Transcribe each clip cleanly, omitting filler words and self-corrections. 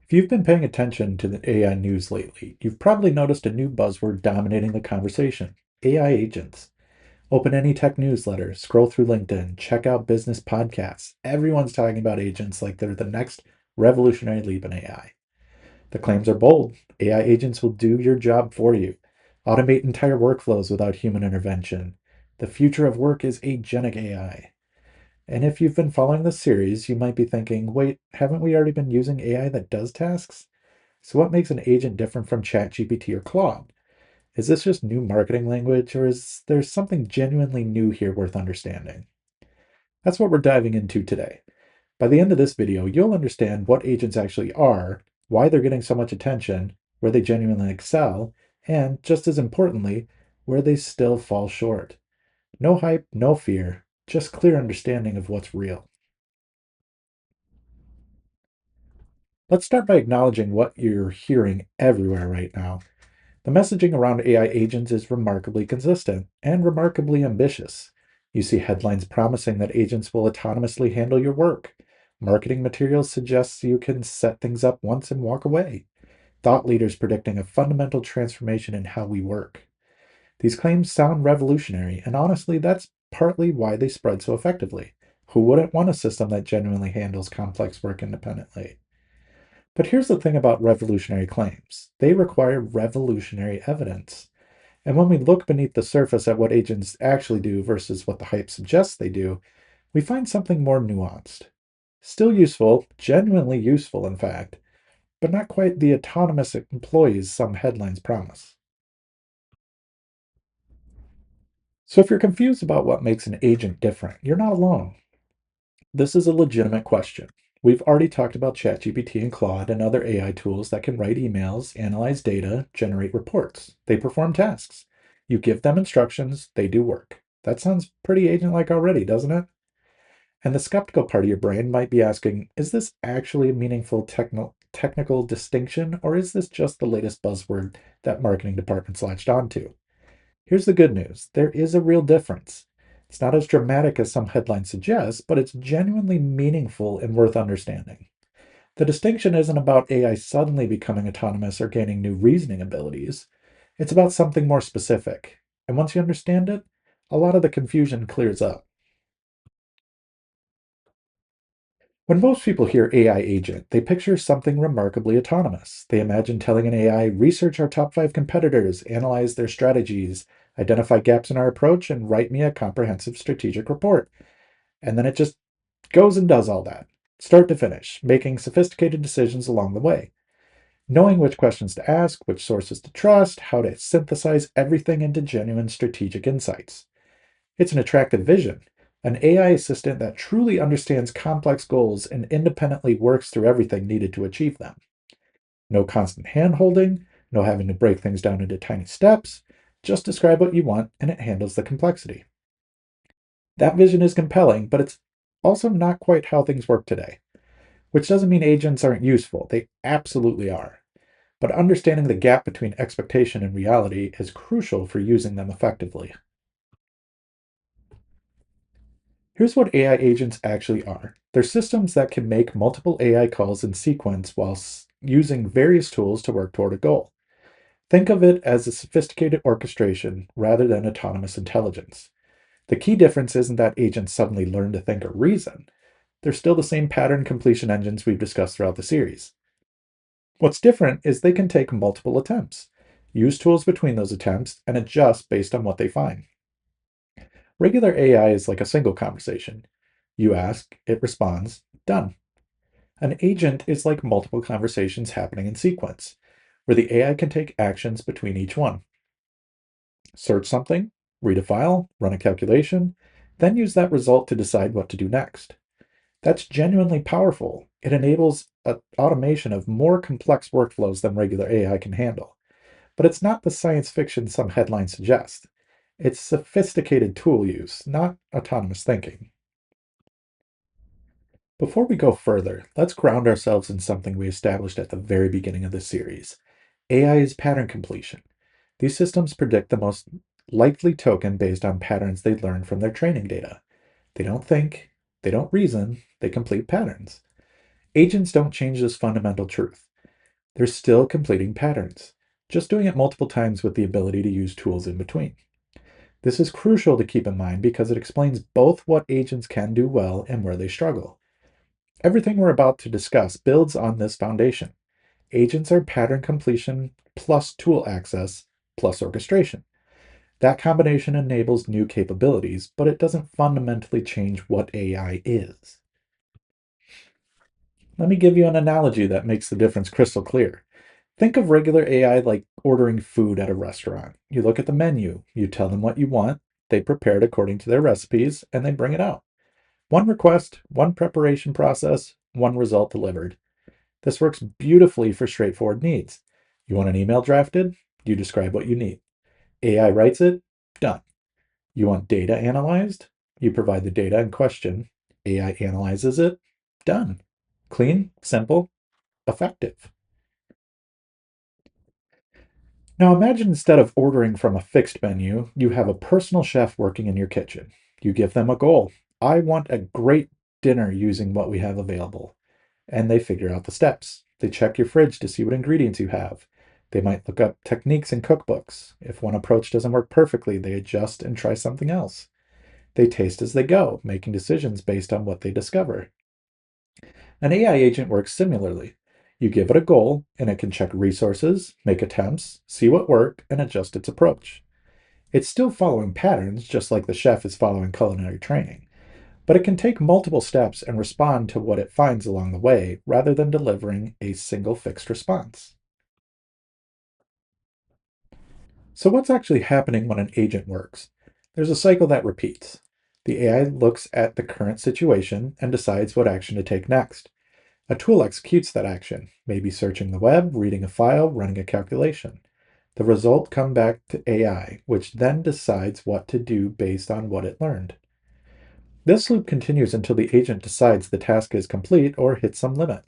If you've been paying attention to the AI news lately, you've probably noticed a new buzzword dominating the conversation: AI agents. Open any tech newsletter, scroll through LinkedIn, check out business podcasts. Everyone's talking about agents like they're the next revolutionary leap in AI. The claims are bold. AI agents will do your job for you, automate entire workflows without human intervention. The future of work is agentic AI. And if you've been following this series, you might be thinking, wait, haven't we already been using AI that does tasks? So, what makes an agent different from ChatGPT or Claude? Is this just new marketing language, or is there something genuinely new here worth understanding? That's what we're diving into today. By the end of this video, you'll understand what agents actually are, why they're getting so much attention, where they genuinely excel, and just as importantly, where they still fall short. No hype, no fear, just clear understanding of what's real. Let's start by acknowledging what you're hearing everywhere right now. The messaging around AI agents is remarkably consistent and remarkably ambitious. You see headlines promising that agents will autonomously handle your work. Marketing materials suggest you can set things up once and walk away. Thought leaders predicting a fundamental transformation in how we work. These claims sound revolutionary, and honestly, that's partly why they spread so effectively. Who wouldn't want a system that genuinely handles complex work independently? But here's the thing about revolutionary claims: they require revolutionary evidence. And when we look beneath the surface at what agents actually do versus what the hype suggests they do, we find something more nuanced. Still useful, genuinely useful, in fact, but not quite the autonomous employees some headlines promise. So if you're confused about what makes an agent different, you're not alone. This is a legitimate question. We've already talked about ChatGPT and Claude and other AI tools that can write emails, analyze data, generate reports. They perform tasks. You give them instructions, they do work. That sounds pretty agent-like already, doesn't it? And the skeptical part of your brain might be asking, is this actually a meaningful technical distinction, or is this just the latest buzzword that marketing departments latched onto? Here's the good news: there is a real difference. It's not as dramatic as some headlines suggest, but it's genuinely meaningful and worth understanding. The distinction isn't about AI suddenly becoming autonomous or gaining new reasoning abilities. It's about something more specific. And once you understand it, a lot of the confusion clears up. When most people hear AI agent, they picture something remarkably autonomous. They imagine telling an AI, research our top 5 competitors, analyze their strategies, identify gaps in our approach, and write me a comprehensive strategic report. And then it just goes and does all that, start to finish, making sophisticated decisions along the way, knowing which questions to ask, which sources to trust, how to synthesize everything into genuine strategic insights. It's an attractive vision: an AI assistant that truly understands complex goals and independently works through everything needed to achieve them. No constant hand holding, no having to break things down into tiny steps. Just describe what you want and it handles the complexity. That vision is compelling, but it's also not quite how things work today. Which doesn't mean agents aren't useful, they absolutely are. But understanding the gap between expectation and reality is crucial for using them effectively. Here's what AI agents actually are: they're systems that can make multiple AI calls in sequence while using various tools to work toward a goal. Think of it as a sophisticated orchestration rather than autonomous intelligence. The key difference isn't that agents suddenly learn to think or reason. They're still the same pattern completion engines we've discussed throughout the series. What's different is they can take multiple attempts, use tools between those attempts, and adjust based on what they find. Regular AI is like a single conversation. You ask, it responds, done. An agent is like multiple conversations happening in sequence, where the AI can take actions between each one. Search something, read a file, run a calculation, then use that result to decide what to do next. That's genuinely powerful. It enables automation of more complex workflows than regular AI can handle. But it's not the science fiction some headlines suggest. It's sophisticated tool use, not autonomous thinking. Before we go further, let's ground ourselves in something we established at the very beginning of this series. AI is pattern completion. These systems predict the most likely token based on patterns they learn from their training data. They don't think, they don't reason, they complete patterns. Agents don't change this fundamental truth. They're still completing patterns, just doing it multiple times with the ability to use tools in between. This is crucial to keep in mind because it explains both what agents can do well and where they struggle. Everything we're about to discuss builds on this foundation. Agents are pattern completion plus tool access plus orchestration. That combination enables new capabilities, but it doesn't fundamentally change what AI is. Let me give you an analogy that makes the difference crystal clear. Think of regular AI like ordering food at a restaurant. You look at the menu, you tell them what you want, they prepare it according to their recipes, and they bring it out. One request, one preparation process, one result delivered. This works beautifully for straightforward needs. You want an email drafted? You describe what you need. AI writes it? Done. You want data analyzed? You provide the data in question. AI analyzes it? Done. Clean, simple, effective. Now imagine instead of ordering from a fixed menu, you have a personal chef working in your kitchen. You give them a goal. I want a great dinner using what we have available. And they figure out the steps. They check your fridge to see what ingredients you have. They might look up techniques in cookbooks. If one approach doesn't work perfectly, they adjust and try something else. They taste as they go, making decisions based on what they discover. An AI agent works similarly. You give it a goal, and it can check resources, make attempts, see what worked, and adjust its approach. It's still following patterns, just like the chef is following culinary training, but it can take multiple steps and respond to what it finds along the way rather than delivering a single fixed response. So, what's actually happening when an agent works? There's a cycle that repeats. The AI looks at the current situation and decides what action to take next. A tool executes that action, maybe searching the web, reading a file, running a calculation. The result comes back to AI, which then decides what to do based on what it learned. This loop continues until the agent decides the task is complete or hits some limit.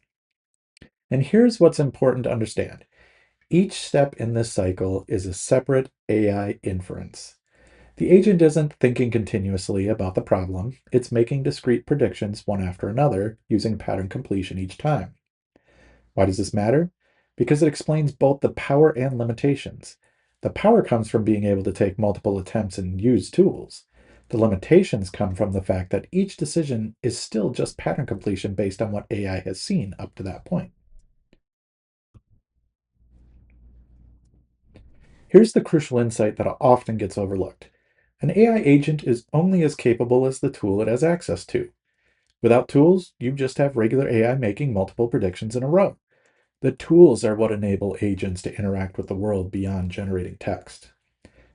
And here's what's important to understand. Each step in this cycle is a separate AI inference. The agent isn't thinking continuously about the problem, it's making discrete predictions one after another using pattern completion each time. Why does this matter? Because it explains both the power and limitations. The power comes from being able to take multiple attempts and use tools. The limitations come from the fact that each decision is still just pattern completion based on what AI has seen up to that point. Here's the crucial insight that often gets overlooked. An AI agent is only as capable as the tool it has access to. Without tools, you just have regular AI making multiple predictions in a row. The tools are what enable agents to interact with the world beyond generating text.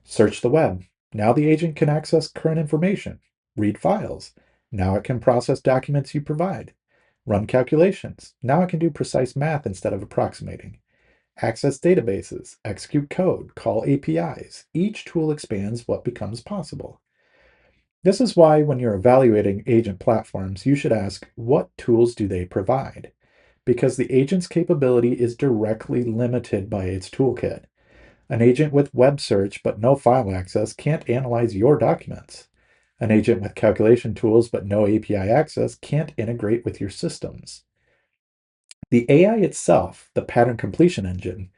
Search the web. Now the agent can access current information. Read files. Now it can process documents you provide. Run calculations. Now it can do precise math instead of approximating. Access databases, execute code, call APIs. Each tool expands what becomes possible. This is why, when you're evaluating agent platforms, you should ask, what tools do they provide? Because the agent's capability is directly limited by its toolkit. An agent with web search but no file access can't analyze your documents. An agent with calculation tools but no API access can't integrate with your systems. The AI itself, the pattern completion engine,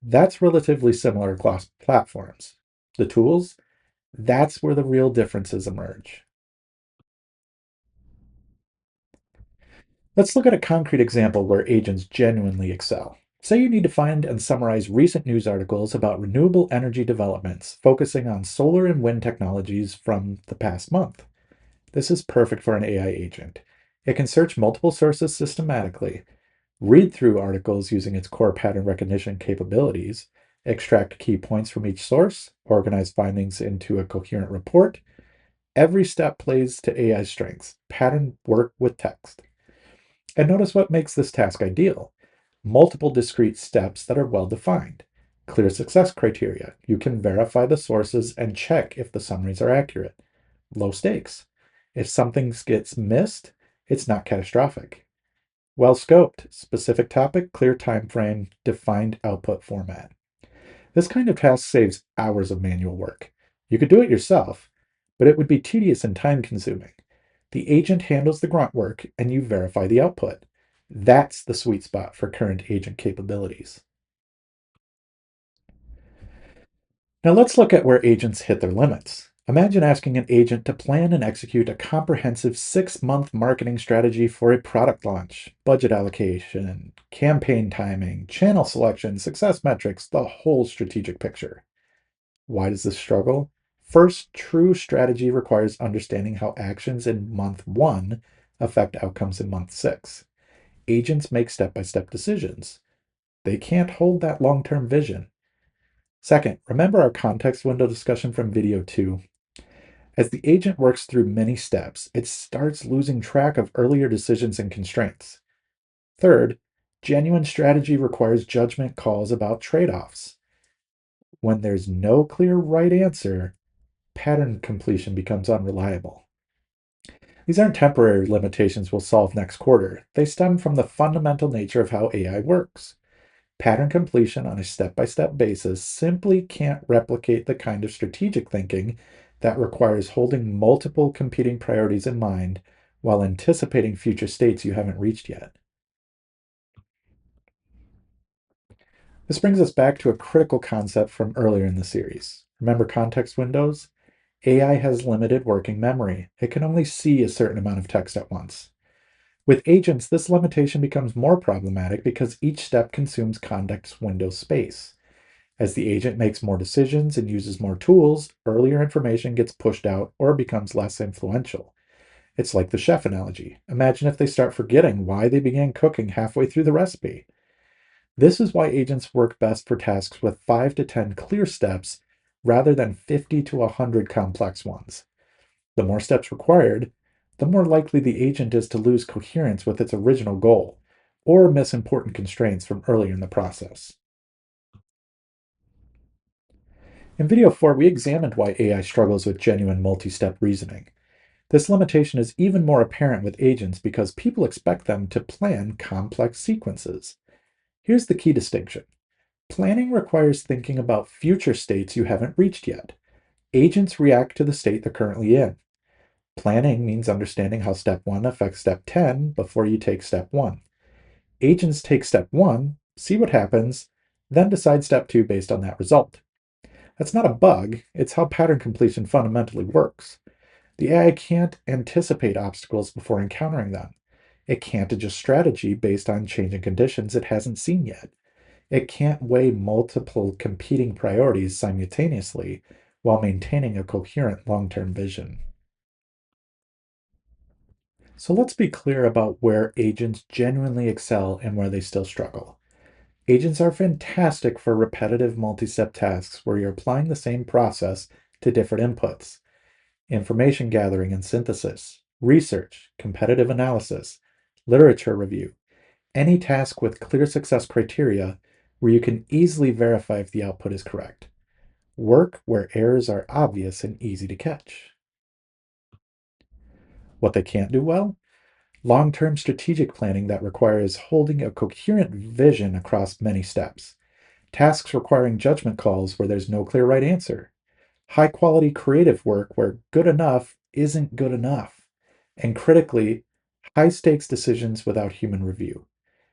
that's relatively similar across platforms. The tools, that's where the real differences emerge. Let's look at a concrete example where agents genuinely excel. Say you need to find and summarize recent news articles about renewable energy developments, focusing on solar and wind technologies from the past month. This is perfect for an AI agent. It can search multiple sources systematically, read through articles using its core pattern recognition capabilities, extract key points from each source, organize findings into a coherent report. Every step plays to AI's strengths, pattern work with text. And notice what makes this task ideal. Multiple discrete steps that are well defined. Clear success criteria. You can verify the sources and check if the summaries are accurate. Low stakes. If something gets missed, it's not catastrophic. Well scoped. Specific topic, clear time frame, defined output format. This kind of task saves hours of manual work. You could do it yourself, but it would be tedious and time consuming. The agent handles the grunt work and you verify the output. That's the sweet spot for current agent capabilities. Now let's look at where agents hit their limits. Imagine asking an agent to plan and execute a comprehensive 6-month marketing strategy for a product launch, budget allocation, campaign timing, channel selection, success metrics, the whole strategic picture. Why does this struggle? First, true strategy requires understanding how actions in month one affect outcomes in month six. Agents make step by step decisions. They can't hold that long term vision. Second, remember our context window discussion from video 2. As the agent works through many steps, it starts losing track of earlier decisions and constraints. Third, genuine strategy requires judgment calls about trade offs. When there's no clear right answer, pattern completion becomes unreliable. These aren't temporary limitations we'll solve next quarter. They stem from the fundamental nature of how AI works. Pattern completion on a step by step basis simply can't replicate the kind of strategic thinking that requires holding multiple competing priorities in mind while anticipating future states you haven't reached yet. This brings us back to a critical concept from earlier in the series. Remember context windows? AI has limited working memory. It can only see a certain amount of text at once. With agents, this limitation becomes more problematic because each step consumes context window space. As the agent makes more decisions and uses more tools, earlier information gets pushed out or becomes less influential. It's like the chef analogy. Imagine if they start forgetting why they began cooking halfway through the recipe. This is why agents work best for tasks with 5 to 10 clear steps rather than 50 to 100 complex ones. The more steps required, the more likely the agent is to lose coherence with its original goal or miss important constraints from earlier in the process. In video 4, we examined why AI struggles with genuine multi-step reasoning. This limitation is even more apparent with agents because people expect them to plan complex sequences. Here's the key distinction. Planning requires thinking about future states you haven't reached yet. Agents react to the state they're currently in. Planning means understanding how step 1 affects step 10 before you take step 1. Agents take step 1, see what happens, then decide step 2 based on that result. That's not a bug, it's how pattern completion fundamentally works. The AI can't anticipate obstacles before encountering them. It can't adjust strategy based on changing conditions it hasn't seen yet. It can't weigh multiple competing priorities simultaneously while maintaining a coherent long term vision. So let's be clear about where agents genuinely excel and where they still struggle. Agents are fantastic for repetitive multi step tasks where you're applying the same process to different inputs: information gathering and synthesis, research, competitive analysis, literature review, any task with clear success criteria where you can easily verify if the output is correct. Work where errors are obvious and easy to catch. What they can't do well? Long term strategic planning that requires holding a coherent vision across many steps. Tasks requiring judgment calls where there's no clear right answer. High quality creative work where good enough isn't good enough. And critically, high stakes decisions without human review.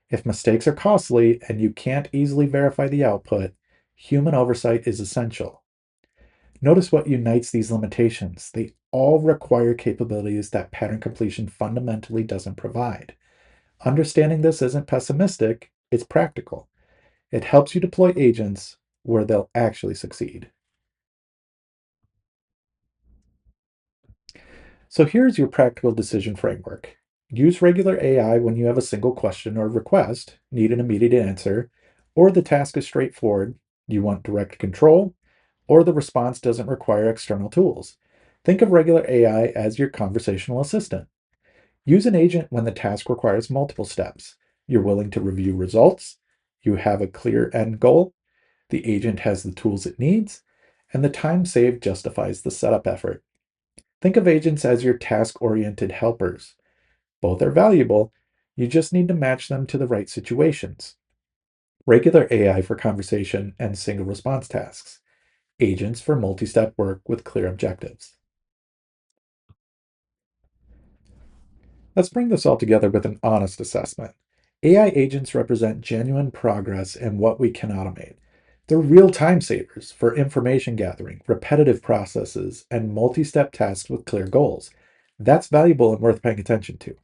If mistakes are costly and you can't easily verify the output, human oversight is essential. Notice what unites these limitations. They all require capabilities that pattern completion fundamentally doesn't provide. Understanding this isn't pessimistic, it's practical. It helps you deploy agents where they'll actually succeed. So here's your practical decision framework. Use regular AI when you have a single question or request, need an immediate answer, or the task is straightforward, you want direct control, or the response doesn't require external tools. Think of regular AI as your conversational assistant. Use an agent when the task requires multiple steps. You're willing to review results, you have a clear end goal, the agent has the tools it needs, and the time saved justifies the setup effort. Think of agents as your task oriented helpers. Both are valuable, you just need to match them to the right situations. Regular AI for conversation and single response tasks, agents for multi step work with clear objectives. Let's bring this all together with an honest assessment. AI agents represent genuine progress in what we can automate. They're real time savers for information gathering, repetitive processes, and multi step tasks with clear goals. That's valuable and worth paying attention to.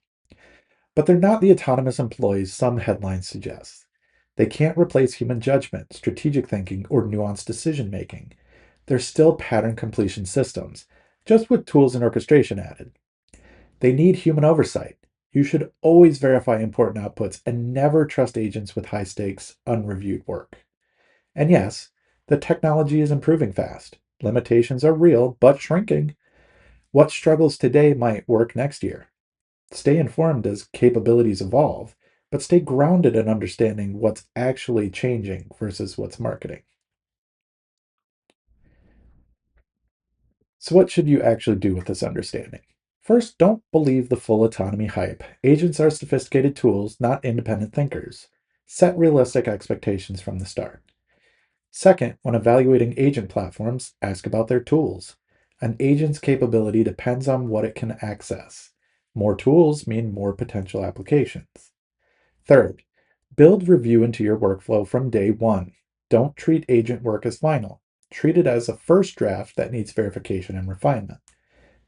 But they're not the autonomous employees some headlines suggest. They can't replace human judgment, strategic thinking, or nuanced decision making. They're still pattern completion systems, just with tools and orchestration added. They need human oversight. You should always verify important outputs and never trust agents with high stakes, unreviewed work. And yes, the technology is improving fast. Limitations are real, but shrinking. What struggles today might work next year. Stay informed as capabilities evolve, but stay grounded in understanding what's actually changing versus what's marketing. So, what should you actually do with this understanding? First, don't believe the full autonomy hype. Agents are sophisticated tools, not independent thinkers. Set realistic expectations from the start. Second, when evaluating agent platforms, ask about their tools. An agent's capability depends on what it can access. More tools mean more potential applications. Third, build review into your workflow from day one. Don't treat agent work as final. Treat it as a first draft that needs verification and refinement.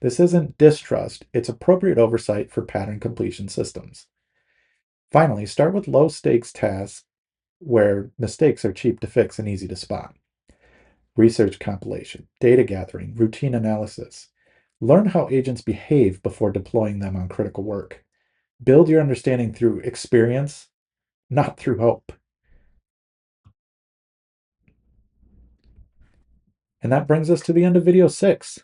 This isn't distrust, it's appropriate oversight for pattern completion systems. Finally, start with low stakes tasks where mistakes are cheap to fix and easy to spot. Research compilation, data gathering, routine analysis. Learn how agents behave before deploying them on critical work. Build your understanding through experience, not through hope. And that brings us to the end of video 6.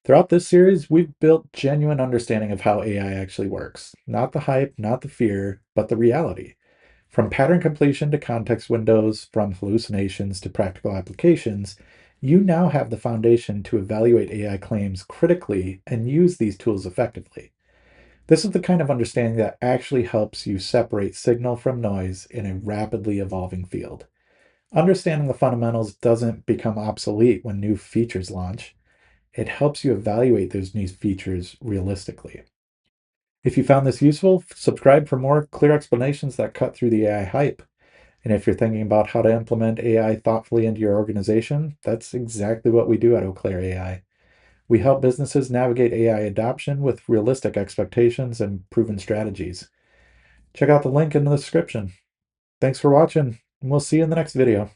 Throughout this series, we've built genuine understanding of how AI actually works. Not the hype, not the fear, but the reality. From pattern completion to context windows, from hallucinations to practical applications, you now have the foundation to evaluate AI claims critically and use these tools effectively. This is the kind of understanding that actually helps you separate signal from noise in a rapidly evolving field. Understanding the fundamentals doesn't become obsolete when new features launch. It helps you evaluate those new features realistically. If you found this useful, subscribe for more clear explanations that cut through the AI hype. And if you're thinking about how to implement AI thoughtfully into your organization, that's exactly what we do at Eau Claire AI. We help businesses navigate AI adoption with realistic expectations and proven strategies. Check out the link in the description. Thanks for watching, and we'll see you in the next video.